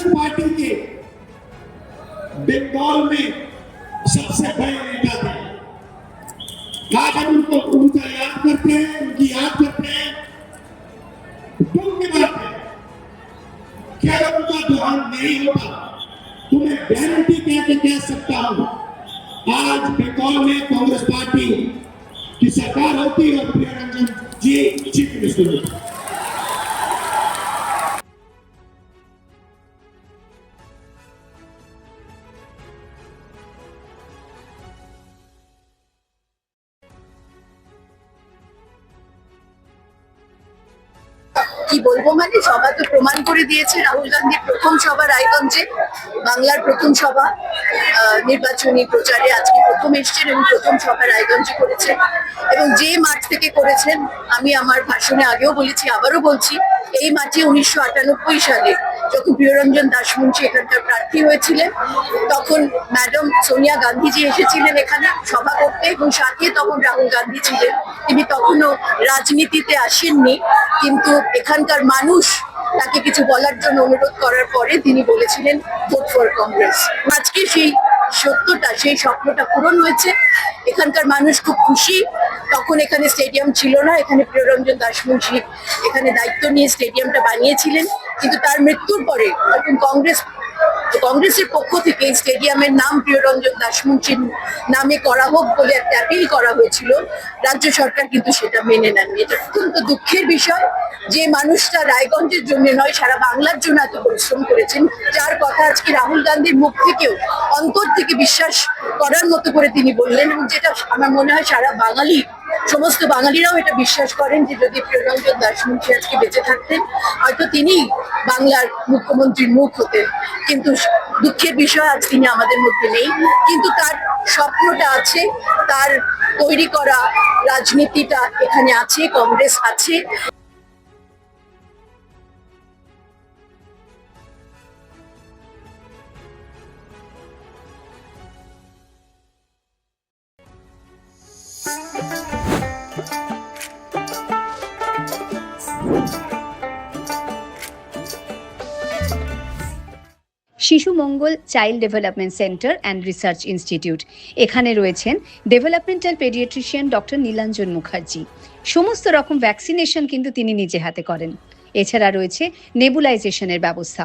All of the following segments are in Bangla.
कांग्रेस पार्टी के बंगाल में सबसे बड़े नेता थे। आज हम उनका याद करते हैं, उनकी याद करते हैं। दुख की बात है कि अगर उनका देहांत नहीं होता तो मैं गारंटी कह सकता हूं आज बंगाल में कांग्रेस पार्टी की सरकार होती और प्रिया रंजन जी चीफ मिनिस्टर होती। কি বলবো, মানে সভা তো প্রমাণ করে দিয়েছে। রাহুল গান্ধীর প্রথম সভা রায়গঞ্জে, বাংলার প্রথম সভা নির্বাচনী প্রচারে আজকে প্রথম এসছেন এবং প্রথম সভা রায়গঞ্জে করেছেন এবং যে মাঠ থেকে করেছেন আমি আমার ভাষণে আগেও বলেছি, আবারও বলছি, এই মাঠে 1998 সালে যখন প্রিয়রঞ্জন দাসমুন্সী এখানকার প্রার্থী হয়েছিলেন তখন ম্যাডাম সোনিয়া গান্ধীজি এসেছিলেন এখানে সভা করতে এবং সাথে তখন রাহুল গান্ধী ছিলেন। তিনি তখনও রাজনীতিতে আসেননি, কিন্তু এখানকার মানুষ তাকে কিছু বলার জন্য অনুরোধ করার পরে তিনি বলেছিলেন ভোট ফর কংগ্রেস। আজকে সেই সত্যটা, সেই স্বপ্নটা পূরণ হয়েছে। এখানকার মানুষ খুব খুশি। তখন এখানে স্টেডিয়াম ছিল না, এখানে প্রিয়রঞ্জন দাসমুন্সী এখানে দায়িত্ব নিয়ে স্টেডিয়ামটা বানিয়েছিলেন, কিন্তু তার মৃত্যুর পরে তখন কংগ্রেসের পক্ষ থেকে এই স্টেডিয়ামের নাম প্রিয়রঞ্জন দাসমুন্সীর নামে করা হোক বলে একটা অ্যাপিল করা হয়েছিল। রাজ্য সরকার কিন্তু সেটা মেনে নেননি। এটা অত্যন্ত দুঃখের বিষয় যে মানুষটা রায়গঞ্জের জন্য নয় সারা বাংলার জন্য এত পরিশ্রম করেছেন, যার কথা আজকে রাহুল গান্ধীর মুখ থেকেও অন্তর থেকে বিশ্বাস করার মতো করে তিনি বললেন এবং যেটা আমার মনে হয় সারা বাঙালি, সমস্ত বাঙালিরাও এটা বিশ্বাস করেন যে যদি প্রিয়রঞ্জন দাসমুন্সী আজকে বেঁচে থাকতেন হয়তো তিনি বাংলার মুখ্যমন্ত্রীর মুখ হতেন। কিন্তু দুঃখের বিষয় আজ তিনি আমাদের মধ্যে নেই, কিন্তু তার স্বপ্নটা আছে, তার তৈরি করা রাজনীতিটা এখানে আছে, কংগ্রেস আছে। Shishu Mangal child development centre and research institute, এখানে রয়েছেন developmental paediatrician doctor Nilanjan Mukherjee. সমস্ত রকম ভ্যাকসিনেশন কিন্তু তিনি নিজে হাতে করেন। এছাড়া রয়েছে নেবুলাইজেশনের ব্যবস্থা।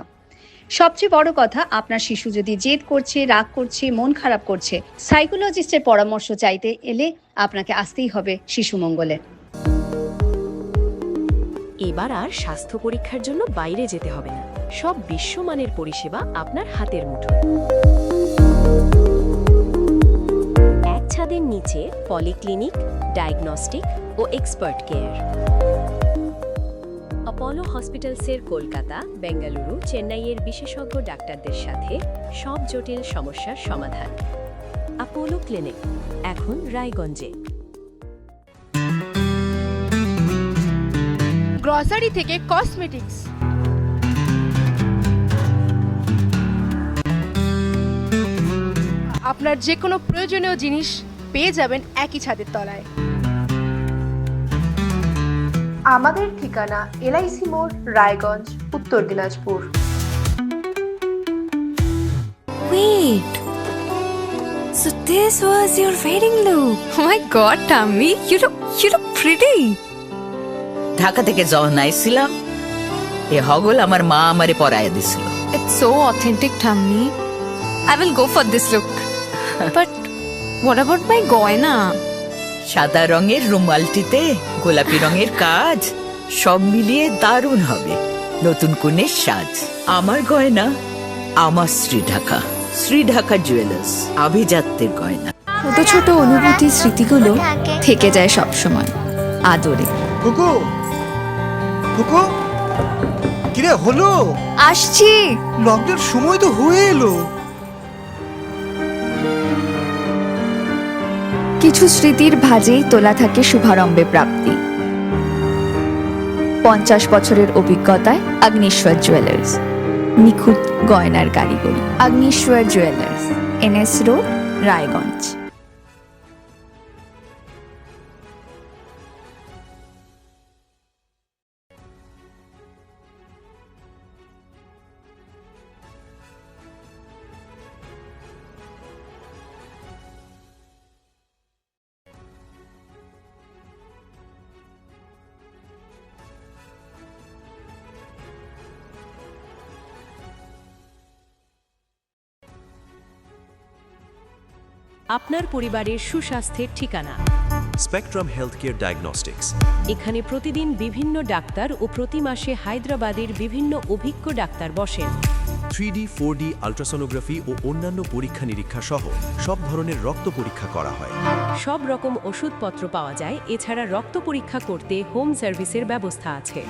সবচেয়ে বড় কথা, আপনার শিশু যদি জেদ করছে, রাগ করছে, মন খারাপ করছে, সাইকোলজিস্টের পরামর্শ চাইতে এলে আপনাকে আসতেই হবে শিশু মঙ্গলে। এবার আর স্বাস্থ্য পরীক্ষার জন্য বাইরে যেতে হবে না, সব বিশ্বমানের পরিষেবা আপনার হাতের মুঠোয়। এক ছাদের নিচে পলিক্লিনিক, ডায়াগনস্টিক ও এক্সপার্ট কেয়ার। অপোলো হসপিটালসের কলকাতা, বেঙ্গালুরু, চেন্নাইয়ের বিশেষজ্ঞ ডাক্তারদের সাথে সব জটিল সমস্যার সমাধান। অপোলো ক্লিনিক এখন রায়গঞ্জে। গ্রসারি থেকে কসমেটিক্স, আপনার যে কোনো প্রয়োজনীয় জিনিস পেয়ে যাবেন একই ছাদের তলায়। আমাদের ঠিকানা LIC মোড়, রায়গঞ্জ, উত্তর Dinajpur. Wait, so this was your wedding look? Oh my God, Tammy, you look pretty. Dhaka থেকে যখন আইছিলাম এ হগল আমার মা আমারে পরাইয়া দিছিল। It's so authentic, Tammy. I will go for this look. But what about my goina? সাদা রঙের রুমালটিতে গোলাপি রঙের কাজ, সব মিলিয়ে দারুণ হবে নতুন কনের সাজ। আমার গয়না আমার শ্রী ঢাকা জুয়েলার্স, আভিজাত্যের গয়না। ছোট ছোট অনুভূতি, স্মৃতিগুলো থেকে যায় সব সময় আদরে। কুকু কুকু, কিরে হলো? আসছি। লকডাউন সময় তো হয়ে এলো। কিছু স্মৃতির ভাজেই তোলা থাকে শুভারম্ভে প্রাপ্তি। 50 বছরের অভিজ্ঞতায় আগ্নেশ্বর জুয়েলার্স, নিখুঁত গয়নার কারিগরি। Agneshwar jewellers, NS road, Raiganj. আপনার পরিবারের সুস্বাস্থ্যের ঠিকানা। Spectrum healthcare diagnostics. এখানে প্রতিদিন বিভিন্ন ডাক্তার ও প্রতি মাসে হায়দ্রাবাদের বিভিন্ন অভিজ্ঞ ডাক্তার বসেন। 3D 4D আল্ট্রাসোনোগ্রাফি ও অন্যান্য পরীক্ষা নিরীক্ষা সহ সব ধরনের রক্ত পরীক্ষা করা হয়। সব রকম ওষুধপত্র পাওয়া যায়। এছাড়া রক্ত পরীক্ষা করতে হোম সার্ভিসের ব্যবস্থা আছে।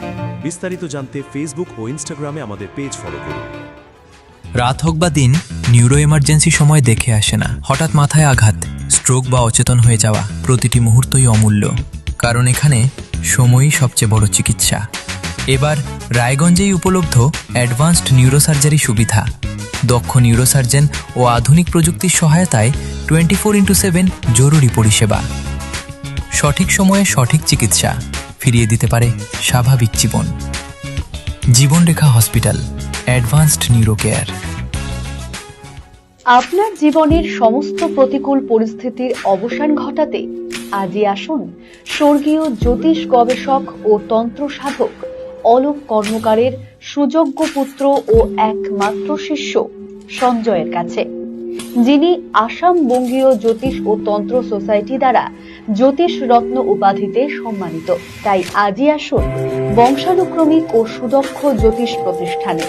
বিস্তারিত জানতে ফেসবুক ও ইনস্টাগ্রামে আমাদের পেজ ফলো করুন। রাত হোক বা দিন, নিউরো এমার্জেন্সি সময় দেখে আসে না। হঠাৎ মাথায় আঘাত, স্ট্রোক বা অচেতন হয়ে যাওয়া, প্রতিটি মুহূর্তই অমূল্য। কারণ এখানে সময়ই সবচেয়ে বড় চিকিৎসা। এবার রায়গঞ্জেই উপলব্ধ অ্যাডভান্সড নিউরোসার্জারি সুবিধা। দক্ষ নিউরোসার্জন ও আধুনিক প্রযুক্তির সহায়তায় 24x7 জরুরি পরিষেবা। সঠিক সময়ে সঠিক চিকিৎসা ফিরিয়ে দিতে পারে স্বাভাবিক জীবন। জীবনরেখা হসপিটাল, অ্যাডভান্সড নিউরো কেয়ার। আপনার জীবনের সমস্ত প্রতিকূল পরিস্থিতির অবসান ঘটাতে আজই আসুন স্বর্গীয় জ্যোতিষ গবেষক ও তন্ত্র সাধক অলোক কর্মকারের সুযোগ্য পুত্র ও একমাত্র শিষ্য সঞ্জয়ের কাছে, যিনি আসাম বঙ্গীয় জ্যোতিষ ও তন্ত্র সোসাইটি দ্বারা জ্যোতিষ রত্ন উপাধিতে সম্মানিত। তাই আজই আসুন বংশানুক্রমিক ও সুদক্ষ জ্যোতিষ প্রতিষ্ঠানে।